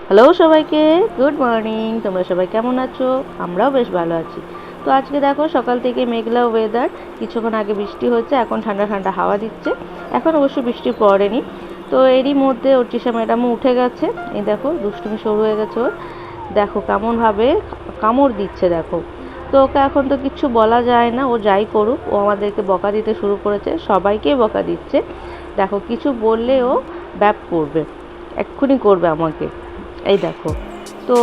Hello সবাইকে, good morning. তোমরা সবাই কেমন আছো? আমরাও বেশ ভালো আছি। তো আজকে দেখো সকাল থেকে মেঘলা ওয়েদার, কিছুক্ষণ আগে বৃষ্টি হচ্ছে, এখন ঠান্ডা ঠান্ডা হাওয়া দিচ্ছে। এখন অবশ্য বৃষ্টি পড়েনি। তো এরই মধ্যে অর্চিশা ম্যাডামও উঠে গেছে। এই দেখো দুষ্টুমি শুরু হয়ে গেছে ওর। দেখো কেমনভাবে কামড় দিচ্ছে দেখো। তো ওকে এখন তো কিচ্ছু বলা যায় না, ও যাই করুক, ও আমাদেরকে বকা দিতে শুরু করেছে, সবাইকেই বকা দিচ্ছে। দেখো কিছু বললে ও ব্যাপ করবে, এক্ষুনি করবে আমাকে। এই দেখো। তো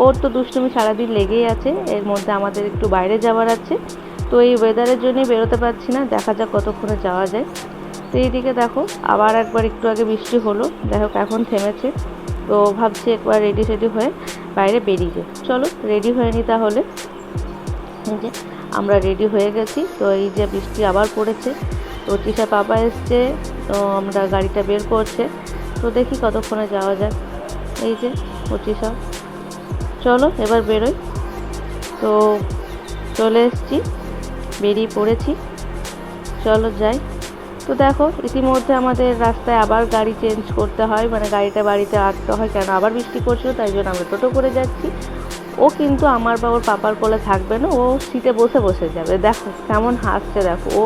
ওর তো দুষ্টুমি সারাদিন লেগেই আছে, এর মধ্যে আমাদের একটু বাইরে যাওয়ার আছে। তো এই ওয়েদারের জন্যই বেরোতে পারছি না, দেখা যাক কতক্ষণে যাওয়া যায়। তো এইদিকে দেখো আবার একবার একটু আগে বৃষ্টি হলো, দেখো এখন থেমেছে। তো ভাবছি একবার রেডি সেডি হয়ে বাইরে বেরিয়ে যাই। চলো রেডি হয়ে নি তাহলে। এই যে আমরা রেডি হয়ে গেছি। তো এই যে বৃষ্টি আবার পড়েছে, তো তৃষা পাপা এসছে, তো আমরা গাড়িটা বের করছে। তো দেখি কতক্ষণে যাওয়া যায়। এই যে পঁচিশা, চলো এবার বেরোই। তো চলে এসেছি, বেরিয়ে পড়েছি, চলো যাই। তো দেখো ইতিমধ্যে আমাদের রাস্তায় আবার গাড়ি চেঞ্জ করতে হয়, মানে গাড়িটা বাড়িতে রাখতে হয়, কেন আবার বৃষ্টি করছিল, তাই জন্য আমরা টোটো করে যাচ্ছি। ও কিন্তু আমার বা ওর পাপার কোলে থাকবে না, ও সিটে বসে বসে যাবে। দেখো কেমন হাসছে, দেখো ও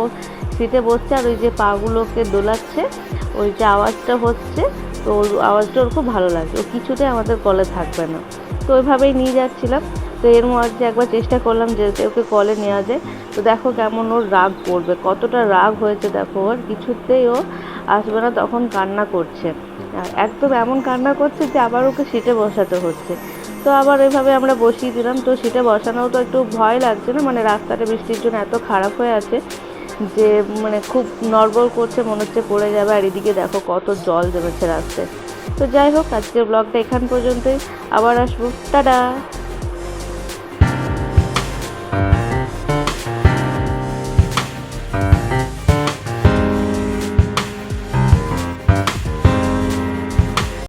সিটে বসছে আর ওই যে পাগুলোকে দোলাচ্ছে, ওই যে আওয়াজটা হচ্ছে, তো ওর আওয়াজটা ওর খুব ভালো লাগছে। ও কিছুতেই আমাদের কোলে থাকবে না। তো ওইভাবেই নিয়ে যাচ্ছিলাম। তো এর মধ্যে একবার চেষ্টা করলাম যে ওকে কলে নেওয়া যায়। তো দেখো কেমন ওর রাগ করবে, কতটা রাগ হয়েছে দেখো ওর, কিছুতেই ও আসবে না, তখন কান্না করছে। একদম এমন কান্না করছে যে আবার ওকে সিটে বসাতে হচ্ছে। তো আবার ওইভাবে আমরা বসিয়ে দিলাম। তো সিটে বসানোও তো একটু ভয় লাগছে না, মানে রাস্তাটা বৃষ্টির জন্য এত খারাপ হয়ে আছে যে মানে খুব নড়বড় করছে, মনে হচ্ছে পড়ে যাবে। আর এদিকে দেখো কত জল জমেছে রাস্তায়। তো যাই হোক, আজকের ব্লগটা এখান পর্যন্তই, আবার আসবো, টাটা।